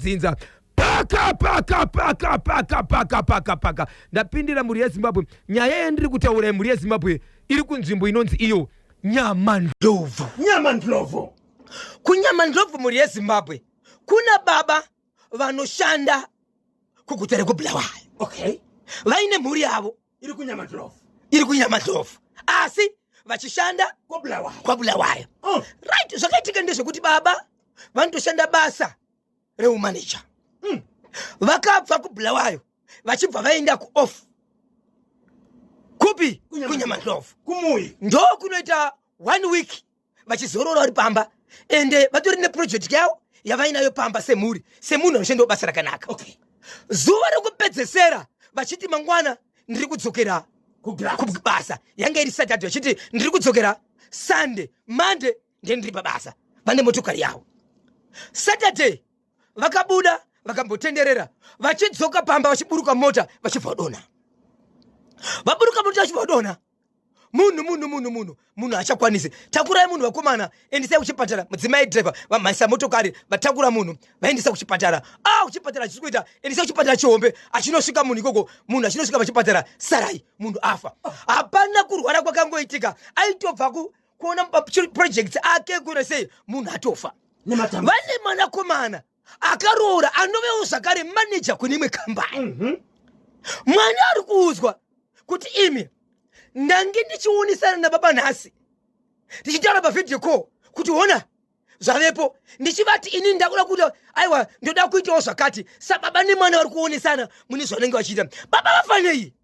zinza paka ndapindira muri yeZimbabwe nyaya yendiri kutaura muri yeZimbabwe iri kunzvimbo inonzi iyo Nyamandlovu kunyamandlovu muri yeZimbabwe kuna baba vanoshanda kuguta Bulawayo. Okay. Vaine mhuri yavo iri kunyamandlovu asi vachishanda kwa Bulawayo. Right, zvakaitika ndezvekuti baba vanotoshanda basa reumanager. Vakabva kuBulawayo vachibva vaenda kuoff kupi kunyamandlovu kumui ndo kunoita 1 week vachizorora vari pamba ende vatori neproject yavo yavainayo pamba semhuri semunhu anoshanda basa rakanaka. Okay. Zuva rekupedzesera vachiti mangwana ndiri kudzokera kubasa yanga iri Saturday vachiti ndiri kudzokera Sunday Monday ndiye ndiri pabasa vane motokari yavo. Saturday vakabuda vakambotenderera vachidzoka pamba vachiburuka mota vachibva dona. Vaburuka mota vachibva dona munhu achakwanisi takurai munhu vakomana endisai kuchipatara mudzimai driver vamhanyisa motokari vatakura munhu vaendisa kuchipatara kuchipatara chichikuita endisai kuchipatara chihombe achinosvika munhu ikoko munhu achinosvika pachipatara sarai munhu afa. Hapana kurwara kwakangoitika aitobva kuona project ake kuna sei munhu atofa. Vane mwanakomana akaroora anovewo zvakare manager kune imwe kambani. Mwana ari kuudzwa kuti imi ndange ndichionesana nababa nhasi ndichitaura pavideo call kuti ona zvavepo ndichivati ini ndakuda kuti aiwa ndoda kuitawo zvakati sababa nemwana vari kuonesana mune zvanenge vachiita baba vafanei.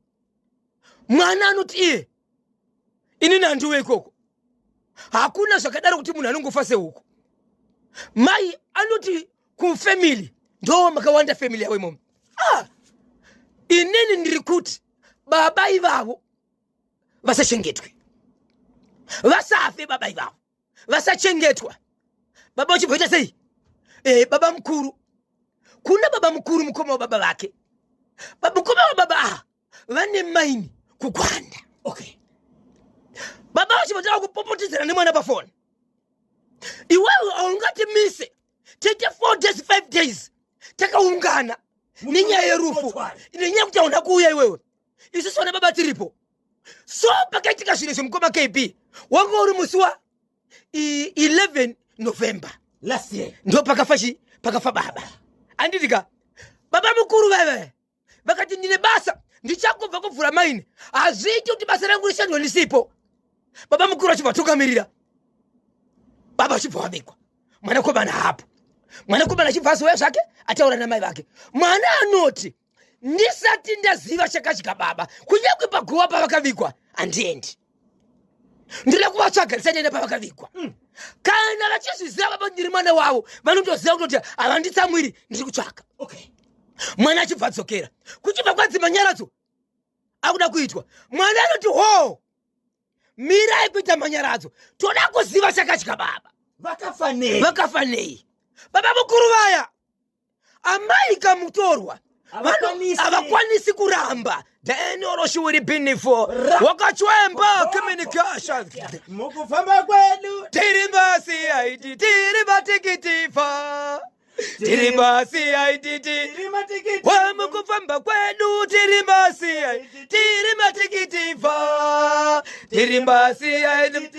Mwana anoti iye ini nandiwe ikoko hakuna zvakadaro kuti munhu anongofa sehuku. Mai anoti kufamily ndo makawanda family yawo imomo. Inini ndiri kuti baba ivavo vasachengetwe vasafe baba ivavo vasachengetwa. Baba uchibvoita sei baba mukuru kuna baba mukuru mukoma wababa vake mukoma wababa vane maini kugwanda. Okay. Baba uchibvoita kupopotedzera nemwana pafoni iwewe aungati mise take 4 days 5 days takaungana nenyaya yerufu nenyaya kuti hauna kuuya iwewe isusu wana baba tiripo. So pakaitika zvinhu zvemukoma KB wanga uri musi wa 11 November last year ndo pakafa baba. Anditika baba mukuru veve vakati ndine basa ndichakubva kuvhura maini hazviiti kuti basa rangu rishandwe ndisipo. Baba mukuru achibva tungamirira baba achibva wabikwa mwanakomana hapo. Mwanakomana achibva azoya zvake ataura namai vake. Mwana anoti ndisati ndaziva chakadya baba kunyange paguva pavakavikwa handiendi ndiri kuvatsvaga ndisati enda pavakavikwa. Kana vachizviziva baba ndiri mwana wavo vanotoziva kuti havanditsamwiri ndiri kutsvaka. Okay. Mwana achibva adzokera kuchibva kwadzima nyaradzo akuda kuitwa. Mwana anoti ho mirai kuita manyaradzo toda kuziva chakadya baba vakafanei. Baba mukuru vaya amai kamutorwa havakwanisi kuramba denoroshuwiri binifo wakachwemba communication mukufamba kwedu tiri basi aiti tiri matikitifa tiri basi aiti tiri mukufamba kwedu tiri basi aiti tiri matikitifa tiri basi aiti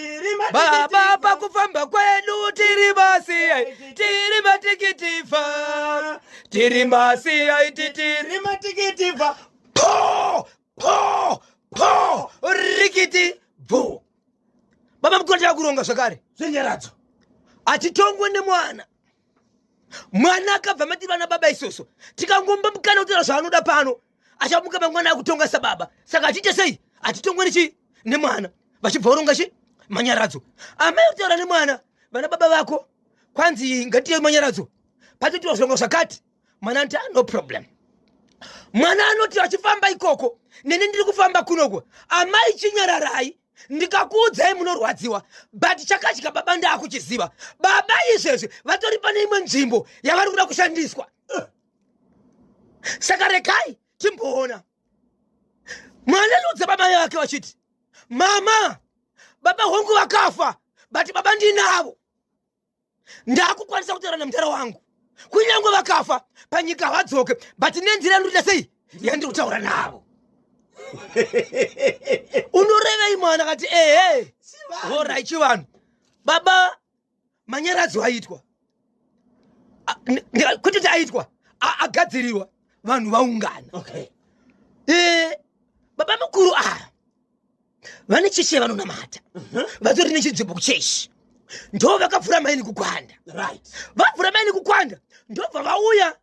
baba pakufamba kwedu tiri basi aiti tiri matikitifa tiri basi aiti tiri matikitifa po rikiti bo. Baba mukuru chakuronga zvakare zvenyaradzo atitongwe nemwana. Mwana akabva mativa nababa isoso tikangomba mukana kutaura zvaanoda pano achamuka mangwana akutonga sababa saka achiite sei atitongwe nemwana vachibva uronga manyaradzo. Amai kutaura nemwana vana baba vako kwanzi ngatiye manyaradzo patotiwa zvirongo zvakati mwana anoti no problem. Mwana anoti achifamba ikoko nene ndiri kufamba kunoko amai chinyararai ndikakuudzai munorwadziwa but chakadya baba ndaakuchiziva. Baba izvezvi vatori pane imwe nzvimbo yavari kuda kushandiswa. Saka regai timboona. Mwana anudza baba yake vachiti mama baba hongu vakafa but baba ndinavo ndakukwanisa kutaura namutara wangu kunyange vakafa panyika vadzoke but nenzira yandoita sei yandiri kutaura navo. Unorevei mwana kati ehe orai chivanhu baba manyaradzo aitwa kuti aitwa agadzirirwa vanhu vaungana. Baba mukuru vane cheshe vanonamata vatori nechidzobo kucheshi ndo vakavhura maini kukwanda. Vavhura maini kukwanda ndobva vauya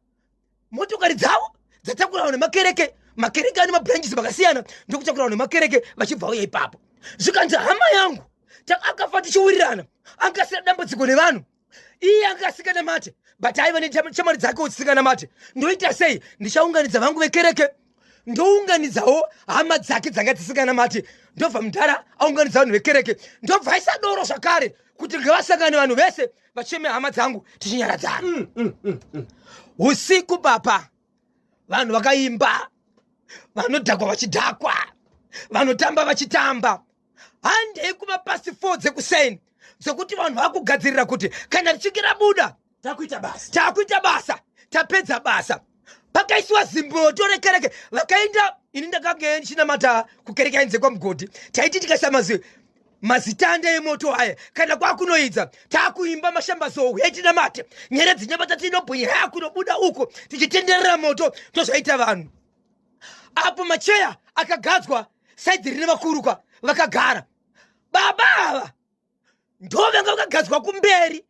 motokari dzavo dzatakurawo nemakereke ane mabranches vakasiyana ndokutakurawo nemakereke vachibva uya ipapo. Zvikanzi hama yangu akafa tichiwirirana angasina dambudziko nevanhu iye angasika mate but aiva nechamari dzake utsika mate. Ndoita sei ndichaunganidza vangu vekereke ndounganidzawo hama dzake dzanga dzisika mate ndobva mudhara aunganidza vanhu vekereke ndobva aisa doro zvakare kuti ngavasangane vanhu vese vacheme hama dzangu tichinyaradzana. Usiku papa vanhu vakaimba vanodhakwa vachidhakwa vanotamba vachitamba handei kumapasi 4 dzekuseni dzekuti vanhu vakugadzirira kuti kana richinge rabuda takuita basa tapedza basa. Pakaiswa zimboto rekereke vakaenda ini ndakange ndichinamata kukereke ainze kwamugodhi taiti tikaisa mazitanda emoto aya kana kwakunoidza takuimba mashambazohwe etinamate nyeredzi nyamata tinobhunya yakunobuda uko tichitenderera moto tozvaita vanhu. Apo macheya akagadzwa saidzi rine vakurukwa vakagara. Baba ava ndovanga vakagadzwa kumberi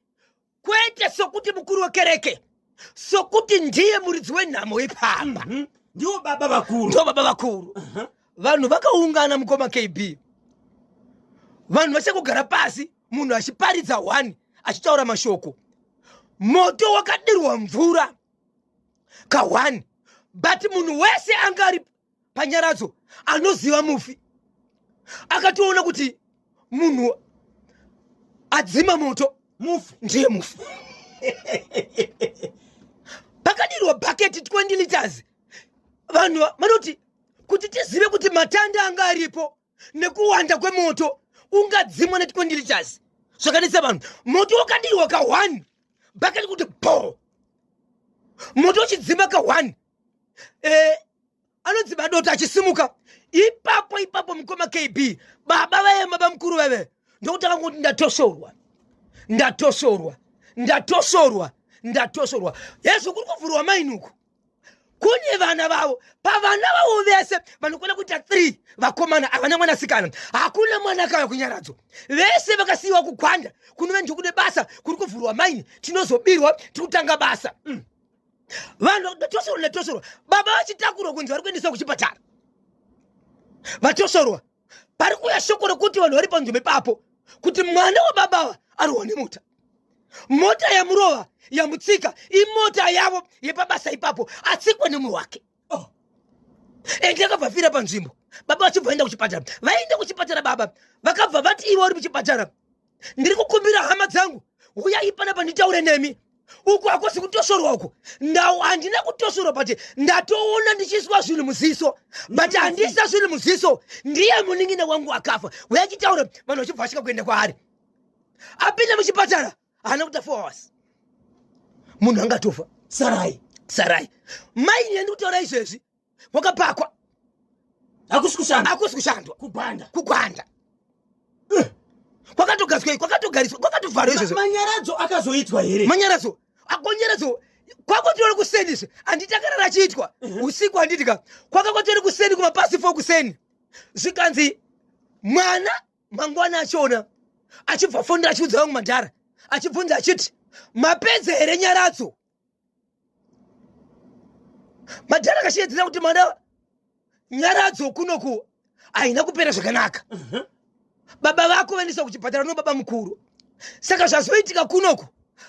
kwete sokuti mukuru wekereke sokuti ndiye muridzi wenhamo yepamba. Ndiwo baba vakuru. Ndo baba vakuru. Vanhu vakaungana mukoma KB. Vanhu vachakugara pasi munhu achiparidza 1 achitaura mashoko. Moto wakadirwa mvura ka1 but munhu wese angari panyaradzo anoziva mufi akatoona kuti munhu adzima moto mufi ndiye mufi. Pakadirwa bucket 20 liters. Vanhu vanoti kuti tizive kuti matanda anga aripo nekuwanda kwemoto ungadzimwa ne 20 liters. Zvakanetsa vanhu. Moto wakadirwa ka1 bucket kuti bo moto uchidzima ka1 anodzima dota achisimuka ipapo mukoma KB baba vaema bamukuru veve ndokutaka kuti ndatosorwa Yesu kuri kuvhurwa mainuku kune vana vavo pavana vavo vese vanokona kuita 3 vakomana havana mwanasikana hakuna mwana akauya kunyaradzo vese vakasiyiwa kugwanda kunove ndikude basa kuri kuvhurwa maini tinozobirwa tikutanga basa. Vanhu ndatosorwa baba vachitakurwa kunzi vari kuendeswa kuchipatara vatosorwa pari kuya shoko rekuti vanhu vari panzvimbo ipapo kuti mwana wababa ariwa nemota mota yamurova yamutsika imota yavo yepabasa ipapo atsikwa nemunhu wake. Ende akabva panzvimbo baba vachibva vaenda kuchipatara vaenda kuchipatara baba vakabva vati ivo uri kuchipatara ndiri kukumbira hama dzangu uyai panapa nditaure nemi uku hakosi kutosorwa uku handina kutosorwa but ndatoona ndichiswa zvinhu muziso but handisa zvinhu muziso ndiye muningina wangu akafa uyachitaura vanhu vachibva vasvika kuenda kwaari apinda muchipatara haana kuita 4 hours munhu angatofa. Sarai maini yandi kutaura izvezvi wakapakwa hakusi kushandwa kugwanda kwakatogariswa kwakatovharwa izvezvo. Manyaradzo akazoitwa here. Manyaradzo kwakatori kuseni handiti akarara achiitwa usiku handitika kwakatori kuseni kumapasi 4 kuseni zvikanzi mwana mangwana achiona achibva fonda achiudza vangu madhara achibvunza achiti mapedza here nyaradzo. Madhara akashedzera kuti mwana nyaradzo kunoku haina kupera zvakanaka. Baba vako vaendesa kuchipatara no baba mukuru saka zvazoitika kunoku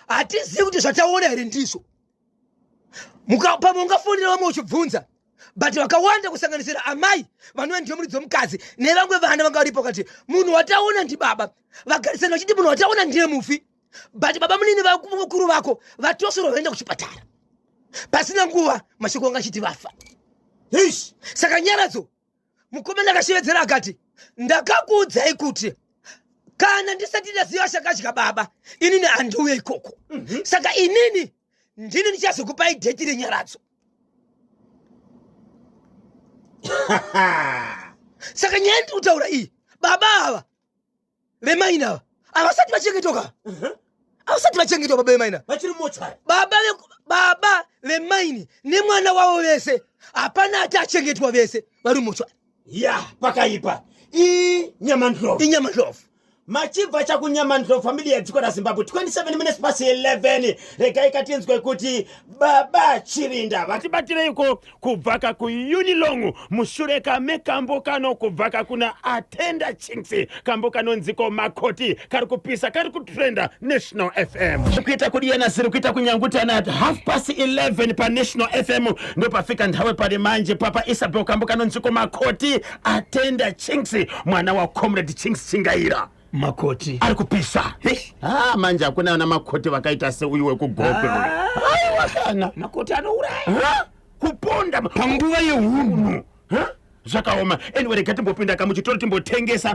hatizivi kuti zvataona here ndizvo. Mungafonera vamwe uchibvunza but vakawanda kusanganisira amai vanova ndiyo muridzi womukadzi nevamwe vana vanga varipo kati munhu wataona ndibaba vagarisana vachiti munhu wataona ndiye mufi but baba munini mukuru vako vatosorwa vaenda kuchipatara pasina nguva mashoko anga achiti vafa. Saka nyaradzo mukomana akashevedzera akati ndakakuudzai kuti kana ndisati ndaziva chakadya baba inini handiuye ikoko. Saka inini ndini ndichazokupa idheti renyaradzo. Saka nyaya ndiri kutaura iyi, baba ava vemaini ava havasati vachengetoka. Havasati vachengetwa baba vemaini vachiri mochari. Baba vemaini nemwana wavo vese hapana ati achengetwa vese vari mochari. Ya pakaipa inyamandlovu machibva chakunyamandlovu family yedziko raZimbabwe 27 minutes past 11 regai katinzwe kuti baba Chirinda vatibatireiko kubvaka kuUnilong mushure kamekambo kano kubvaka kuna Atenda Chinks kambo kanonziko makoti kari kupisa kari kutrenda National FM kuita kudiyana ziri kuita kunyangutana at 11:30 pa National FM ndo pafika nthawe pari manje papa Isabel kambo kanonziko makoti Atenda Chinks mwana wa Comrade Chinks Chingaira makoti ari kupisa. Manje hakuna na makoti vakaita seuyu wekugope. Wakana makoti anouraya kuponda panguva yeunhu zvakaoma. Anyway, rekati mbopinda kamuchitoro timbotengesa